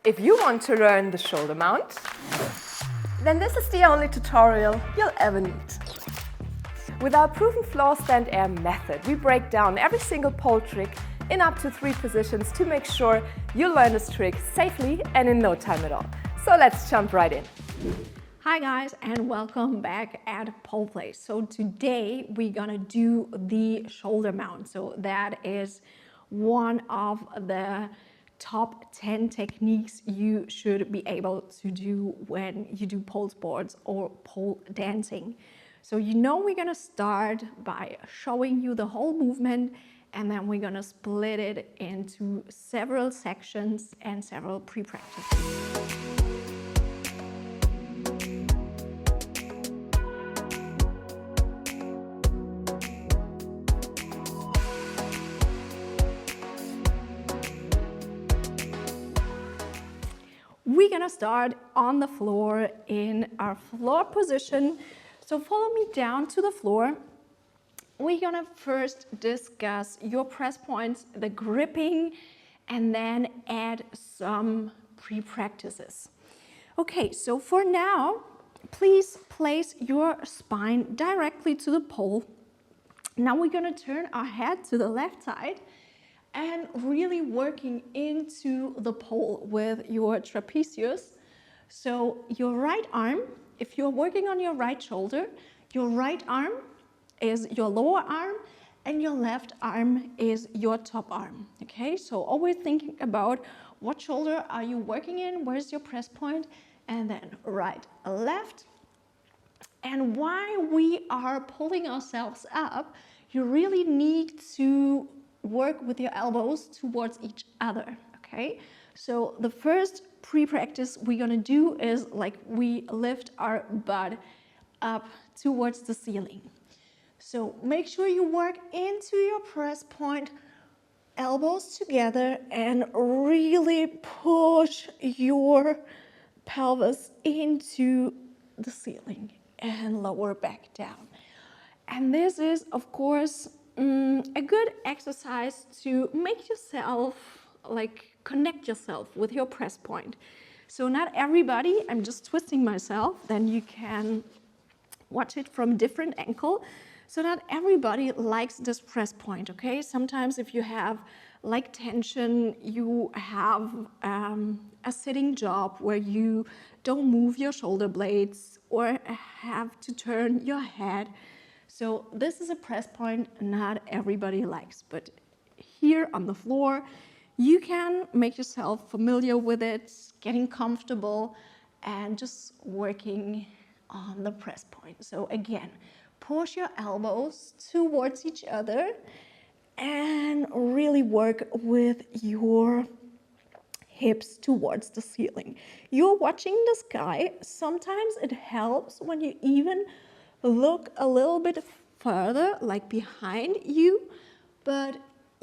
If you want to learn the shoulder mount, then this is the only tutorial you'll ever need. With our proven floor stand air method, we break down every single pole trick in up to 3 positions to make sure you learn this trick safely and in no time at all. So let's jump right in. Hi guys, and welcome back at POLEPLACE. So today we're gonna do the shoulder mount. So that is one of the top 10 techniques you should be able to do when you do pole sports or pole dancing. So we're gonna start by showing you the whole movement, and then we're gonna split it into several sections and several pre-practices. We're gonna start on the floor in our floor position. So follow me down to the floor. We're gonna first discuss your press points, the gripping, and then add some pre-practices. Okay, so for now, please place your spine directly to the pole. Now we're gonna turn our head to the left side and really working into the pole with your trapezius. So your right arm, if you're working on your right shoulder, your right arm is your lower arm and your left arm is your top arm, okay? So always thinking about what shoulder are you working in, where's your press point, and then right, left. And while we are pulling ourselves up, you really need to work with your elbows towards each other, okay? So the first pre-practice we're gonna do is like we lift our butt up towards the ceiling. So make sure you work into your press point, elbows together, and really push your pelvis into the ceiling and lower back down. And this is, of course, a good exercise to make yourself, connect yourself with your press point. So not everybody, I'm just twisting myself, then you can watch it from a different angle. So not everybody likes this press point, okay? Sometimes if you have tension, you have a sitting job where you don't move your shoulder blades or have to turn your head. So this is a press point not everybody likes, but here on the floor, you can make yourself familiar with it, getting comfortable, and just working on the press point. So again, push your elbows towards each other and really work with your hips towards the ceiling. You're watching the sky. Sometimes it helps when you even look a little bit further, like behind you, but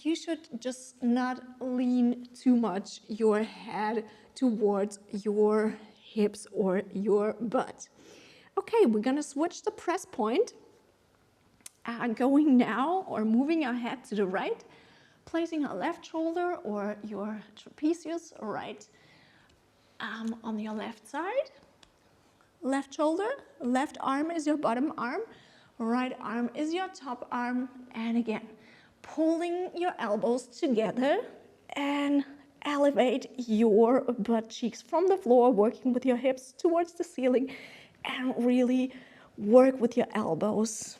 you should just not lean too much your head towards your hips or your butt. Okay, we're gonna switch the press point. Going now, or moving our head to the right, placing our left shoulder or your trapezius right on your left side. Left shoulder, left arm is your bottom arm, right arm is your top arm, and again, pulling your elbows together and elevate your butt cheeks from the floor, working with your hips towards the ceiling, and really work with your elbows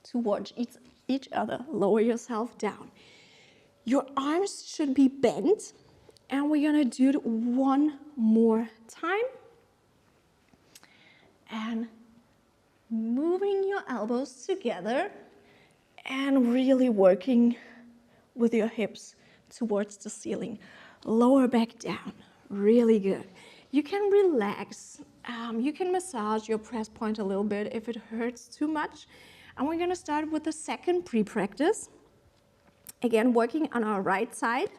towards each other. Lower yourself down. Your arms should be bent, and we're gonna do it one more time. And moving your elbows together and really working with your hips towards the ceiling. Lower back down, really good. You can relax, you can massage your press point a little bit if it hurts too much. And we're gonna start with the second pre-practice. Again, working on our right side.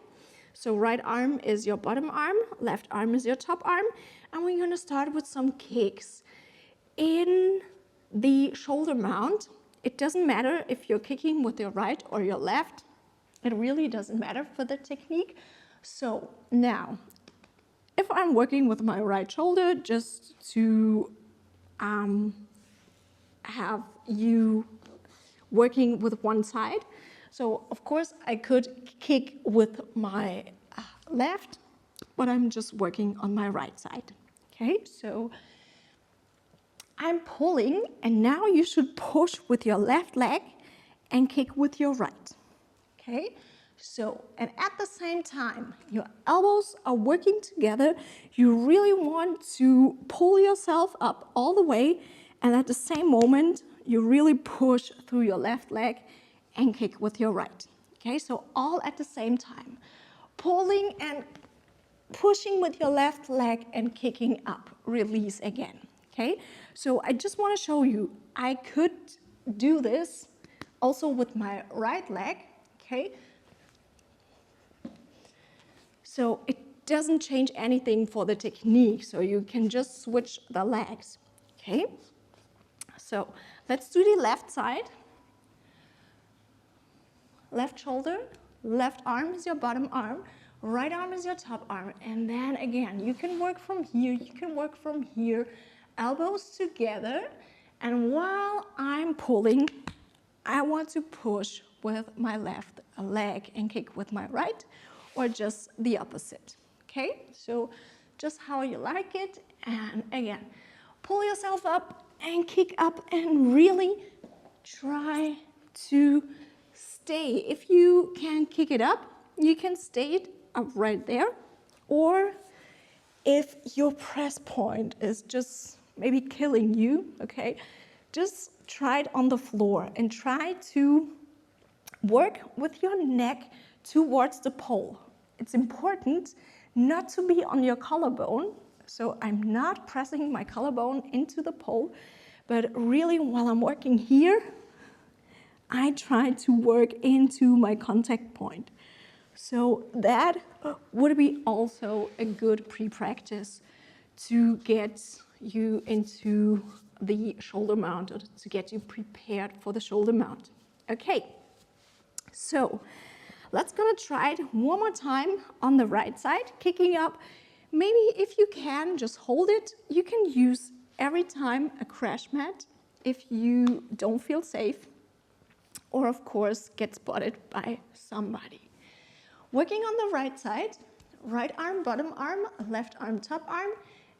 So right arm is your bottom arm, left arm is your top arm, and we're gonna start with some kicks. In the shoulder mount, it doesn't matter if you're kicking with your right or your left. It really doesn't matter for the technique. So now, if I'm working with my right shoulder, just to have you working with one side. So of course I could kick with my left, but I'm just working on my right side. Okay, so I'm pulling, and now you should push with your left leg and kick with your right. Okay, so, and at the same time, your elbows are working together. You really want to pull yourself up all the way, and at the same moment, you really push through your left leg and kick with your right. Okay, so all at the same time. Pulling and pushing with your left leg and kicking up. Release again. Okay, so I just want to show you, I could do this also with my right leg. Okay, so it doesn't change anything for the technique, so you can just switch the legs. Okay, so let's do the left side. Left shoulder, left arm is your bottom arm, right arm is your top arm, and then again, you can work from here, you can work from here, elbows together, and while I'm pulling, I want to push with my left leg and kick with my right, or just the opposite. Okay, so just how you like it, and again, pull yourself up and kick up and really try to stay. If you can kick it up, you can stay it up right there, or if your press point is just maybe killing you, okay, just try it on the floor and try to work with your neck towards the pole. It's important not to be on your collarbone, so I'm not pressing my collarbone into the pole, but really while I'm working here, I try to work into my contact point. So that would be also a good pre-practice to get you into the shoulder mount, or to get you prepared for the shoulder mount. Okay, so let's gonna try it one more time on the right side, kicking up. Maybe if you can, just hold it. You can use every time a crash mat if you don't feel safe, or of course get spotted by somebody. Working on the right side, right arm, bottom arm, left arm, top arm,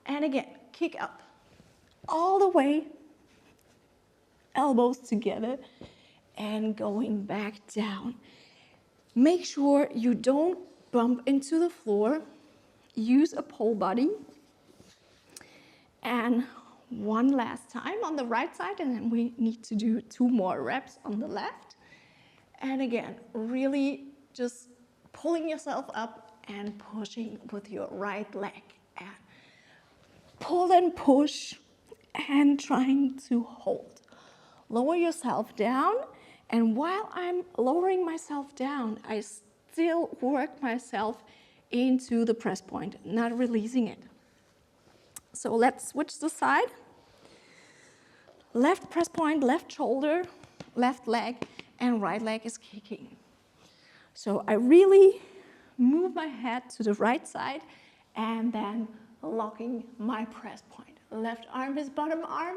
and again, kick up all the way, elbows together, and going back down. Make sure you don't bump into the floor. Use a pole body. And one last time on the right side, and then we need to do 2 more reps on the left. And again, really just pulling yourself up and pushing with your right leg. And pull and push and trying to hold. Lower yourself down, and while I'm lowering myself down, I still work myself into the press point, not releasing it. So let's switch the side. Left press point, left shoulder, left leg, and right leg is kicking. So I really move my head to the right side and then locking my press point. Left arm is bottom arm,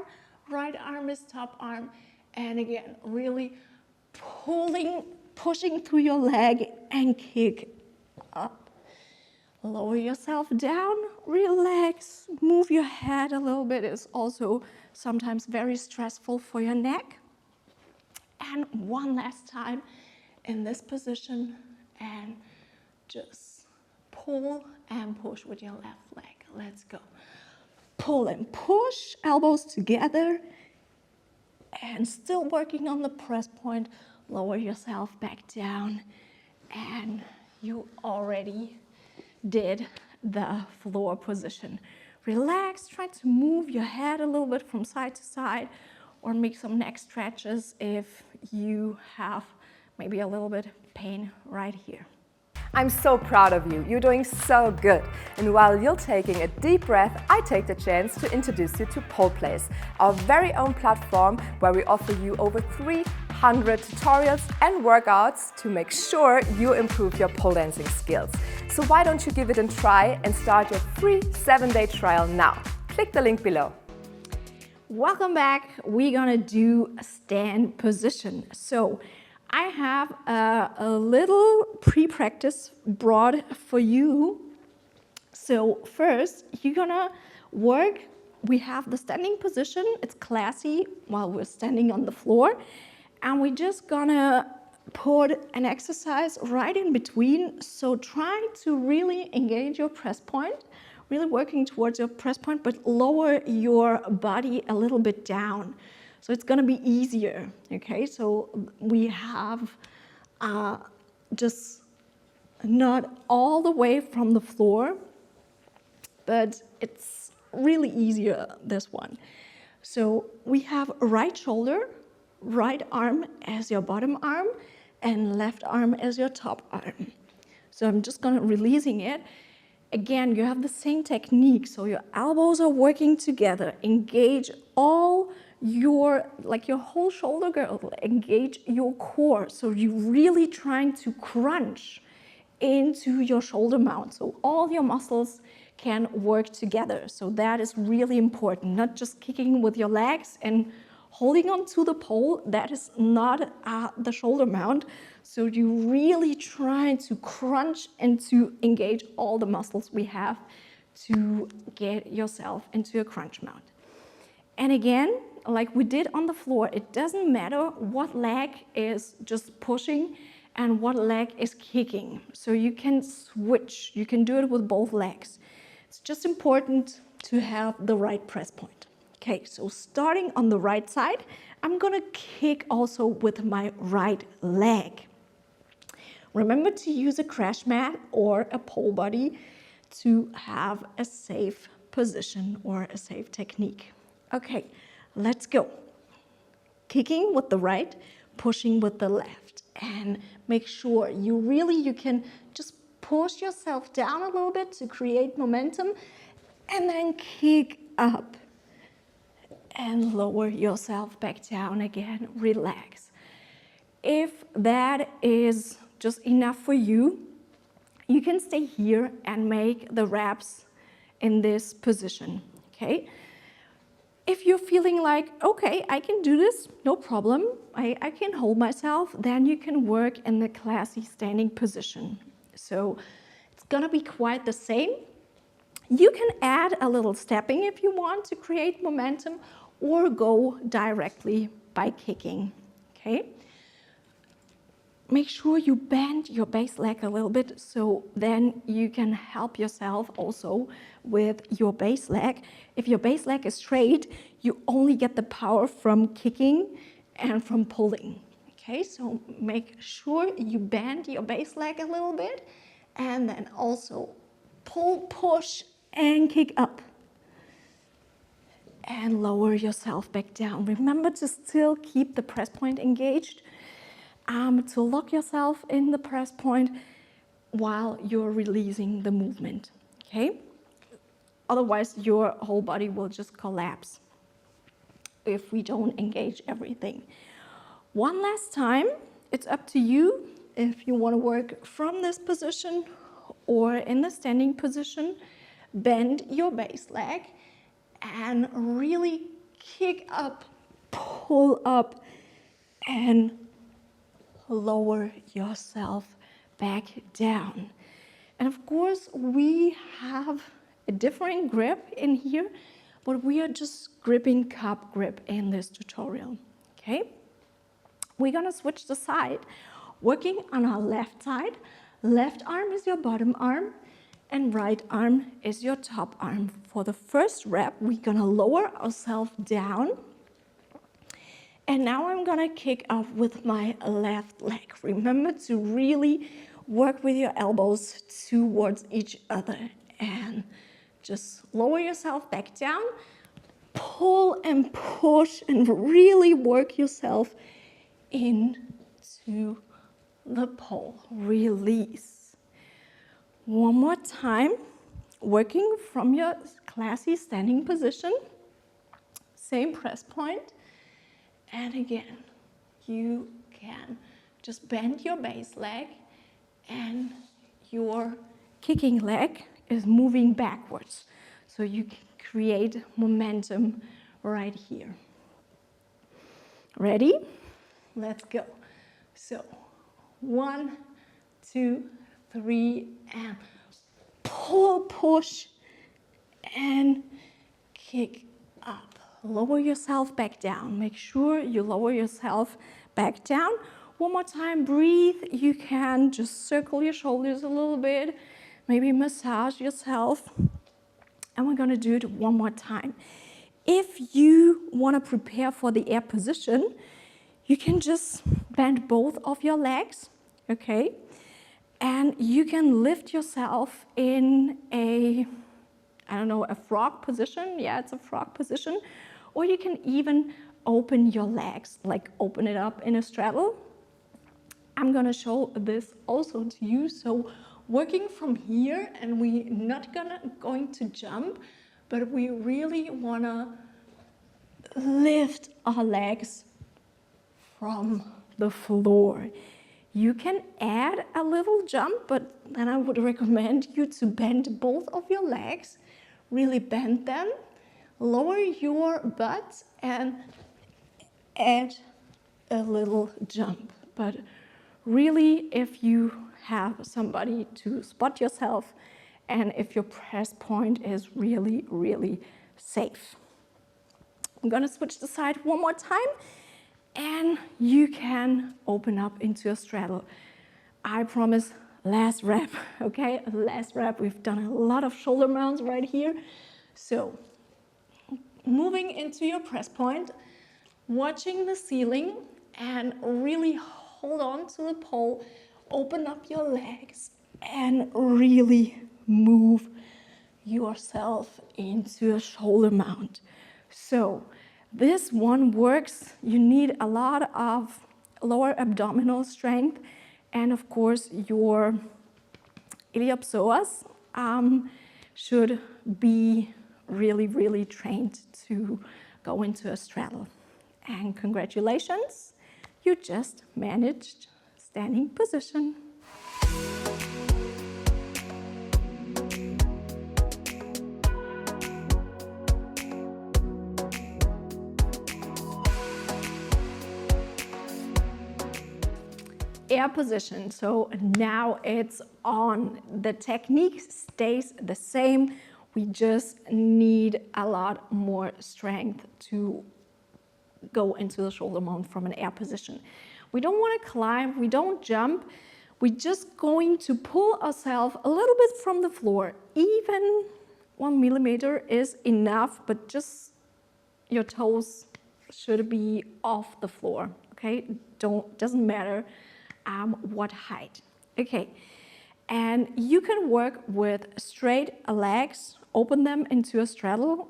right arm is top arm, and again, really pushing through your leg and kick up. Lower yourself down, relax, move your head a little bit. It's also sometimes very stressful for your neck. And one last time in this position, and just pull and push with your left leg. Let's go. Pull and push, elbows together, and still working on the press point. Lower yourself back down, and you already did the floor position. Relax, try to move your head a little bit from side to side, or make some neck stretches if you have maybe a little bit pain right here. I'm so proud of you. You're doing so good. And while you're taking a deep breath, I take the chance to introduce you to POLEPLACE, our very own platform where we offer you over 300 100 tutorials and workouts to make sure you improve your pole dancing skills. So why don't you give it a try and start your free 7-day trial now? Click the link below. Welcome back. We're gonna do a stand position. So I have a little pre-practice brought for you. So first, you're gonna work. We have the standing position. It's classy while we're standing on the floor. And we're just gonna put an exercise right in between. So try to really engage your press point, really working towards your press point, but lower your body a little bit down. So it's gonna be easier, okay? So we have just not all the way from the floor, but it's really easier, this one. So we have right shoulder, right arm as your bottom arm, and left arm as your top arm. So I'm just gonna releasing it. Again, you have the same technique, so your elbows are working together. Engage all your whole shoulder girdle, engage your core. So you're really trying to crunch into your shoulder mount, so all your muscles can work together. So that is really important, not just kicking with your legs and holding on to the pole. That is not the shoulder mount. So you really try to crunch and to engage all the muscles we have to get yourself into a crunch mount. And again, like we did on the floor, it doesn't matter what leg is just pushing and what leg is kicking. So you can switch, you can do it with both legs. It's just important to have the right press point. Okay, so starting on the right side, I'm gonna kick also with my right leg. Remember to use a crash mat or a pole body to have a safe position or a safe technique. Okay, let's go. Kicking with the right, pushing with the left, and make sure you can just push yourself down a little bit to create momentum, and then kick up and lower yourself back down again. Relax. If that is just enough for you, you can stay here and make the reps in this position, okay? If you're feeling like, okay, I can do this, no problem, I can hold myself, then you can work in the classy standing position. So it's gonna be quite the same. You can add a little stepping if you want to create momentum, or go directly by kicking, okay? Make sure you bend your base leg a little bit, so then you can help yourself also with your base leg. If your base leg is straight, you only get the power from kicking and from pulling, okay? So make sure you bend your base leg a little bit, and then also pull, push, and kick up. And lower yourself back down. Remember to still keep the press point engaged, to lock yourself in the press point while you're releasing the movement, okay? Otherwise, your whole body will just collapse if we don't engage everything. One last time, it's up to you if you want to work from this position or in the standing position. Bend your base leg and really kick up, pull up, and lower yourself back down. And of course, we have a different grip in here, but we are just gripping cup grip in this tutorial, okay? We're gonna switch the side, working on our left side. Left arm is your bottom arm, and right arm is your top arm. For the first rep, we're gonna lower ourselves down. And now I'm gonna kick off with my left leg. Remember to really work with your elbows towards each other and just lower yourself back down, pull and push and really work yourself into the pole. Release. One more time, working from your classy standing position, same press point. And again, you can just bend your base leg and your kicking leg is moving backwards. So you can create momentum right here. Ready? Let's go. So 1, 2, 3, and pull, push, and kick up. Lower yourself back down. Make sure you lower yourself back down. One more time, breathe. You can just circle your shoulders a little bit, maybe massage yourself. And we're gonna do it one more time. If you wanna prepare for the air position, you can just bend both of your legs, okay? And you can lift yourself in a frog position. Yeah, it's a frog position. Or you can even open your legs, like open it up in a straddle. I'm gonna show this also to you. So working from here, and we're not going to jump, but we really wanna lift our legs from the floor. You can add a little jump, but then I would recommend you to bend both of your legs, really bend them, lower your butt, and add a little jump. But really, if you have somebody to spot yourself and if your press point is really, really safe. I'm gonna switch the side one more time, and you can open up into a straddle. I promise, last rep, okay? Last rep. We've done a lot of shoulder mounts right here. So, moving into your press point, watching the ceiling, and really hold on to the pole, open up your legs, and really move yourself into a shoulder mount. So, this one works. You need a lot of lower abdominal strength, and of course your iliopsoas should be really, really trained to go into a straddle. And congratulations, you just managed standing position. Air position, so now it's on. The technique stays the same. We just need a lot more strength to go into the shoulder mount from an air position. We don't want to climb, we don't jump. We're just going to pull ourselves a little bit from the floor. Even 1 millimeter is enough, but just your toes should be off the floor, okay? Doesn't matter what height. Okay, and you can work with straight legs, open them into a straddle.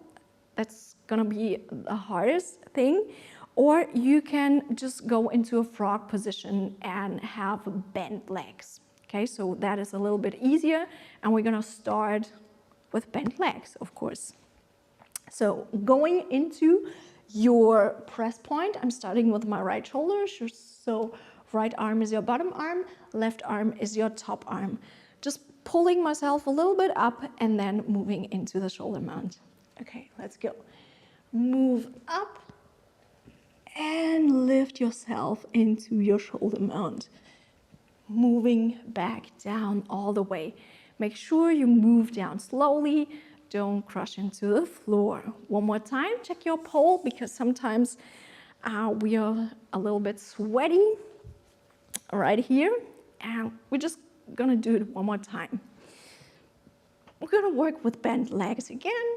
That's gonna be the hardest thing. Or you can just go into a frog position and have bent legs. Okay, so that is a little bit easier, and we're gonna start with bent legs, of course. So going into your press point, I'm starting with my right shoulder. So right arm is your bottom arm, left arm is your top arm. Just pulling myself a little bit up and then moving into the shoulder mount. Okay, let's go. Move up and lift yourself into your shoulder mount. Moving back down all the way. Make sure you move down slowly. Don't crush into the floor. One more time, check your pole, because sometimes we are a little bit sweaty right here, and we're just gonna do it one more time. We're gonna work with bent legs again.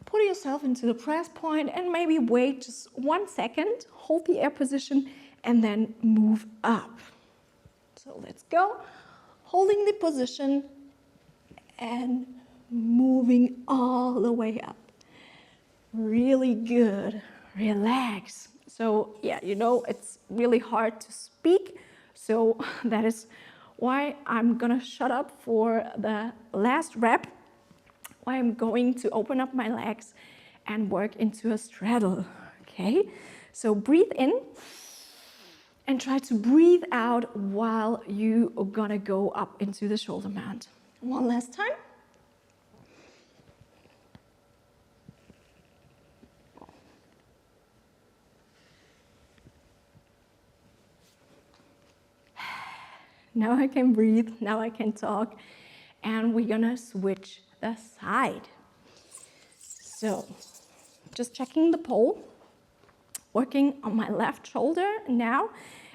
Put yourself into the press point and maybe wait just 1 second, hold the air position, and then move up. So let's go. Holding the position and moving all the way up. Really good. Relax. So yeah, you know, it's really hard to speak. So that is why I'm gonna shut up for the last rep, why I'm going to open up my legs and work into a straddle, okay? So breathe in and try to breathe out while you are gonna go up into the shoulder mount. One last time. Now I can breathe, now I can talk, and we're gonna switch the side. So, just checking the pole, working on my left shoulder now,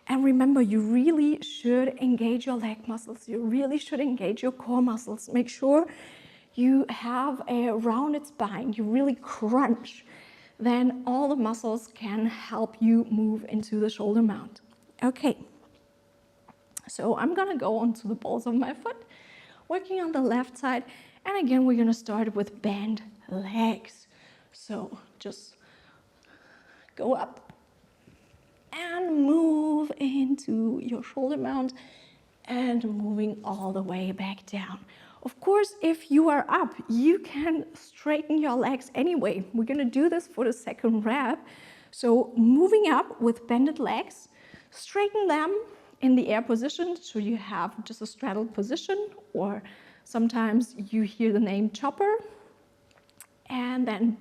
and remember, you really should engage your leg muscles, you really should engage your core muscles. Make sure you have a rounded spine, you really crunch, then all the muscles can help you move into the shoulder mount. Okay. So I'm gonna go onto the balls of my foot, working on the left side, and again we're gonna start with bent legs. So just go up and move into your shoulder mount and moving all the way back down. Of course, if you are up, you can straighten your legs anyway. We're gonna do this for the second rep. So moving up with bended legs, straighten them in the air position, so you have just a straddled position, or sometimes you hear the name chopper, and then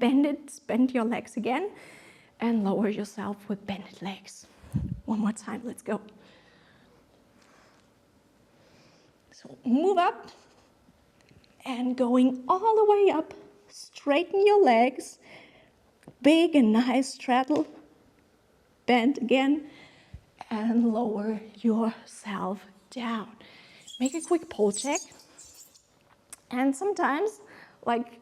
bend your legs again, and lower yourself with bended legs. One more time, let's go. So move up, and going all the way up, straighten your legs, big and nice straddle, bend again, and lower yourself down. Make a quick pole check. And sometimes, like,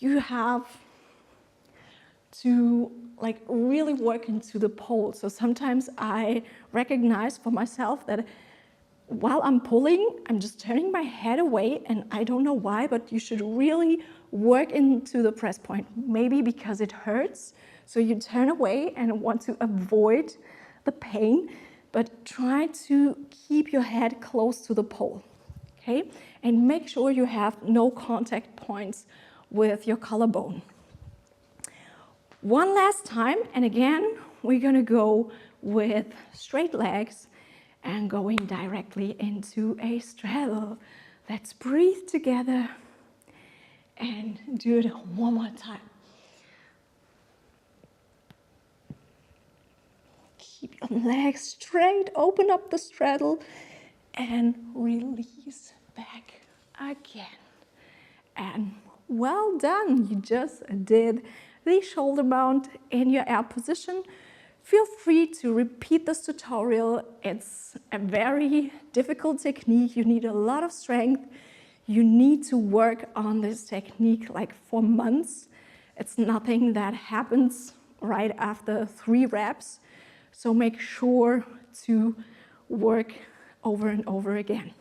you have to really work into the pole. So sometimes I recognize for myself that while I'm pulling, I'm just turning my head away, and I don't know why, but you should really work into the press point. Maybe because it hurts, so you turn away and want to avoid the pain, but try to keep your head close to the pole, okay? And make sure you have no contact points with your collarbone. One last time, and again, we're gonna go with straight legs and going directly into a straddle. Let's breathe together and do it one more time. Keep your legs straight, open up the straddle, and release back again. And well done, you just did the shoulder mount in your air position. Feel free to repeat this tutorial. It's a very difficult technique. You need a lot of strength. You need to work on this technique for months. It's nothing that happens right after 3 reps. So make sure to work over and over again.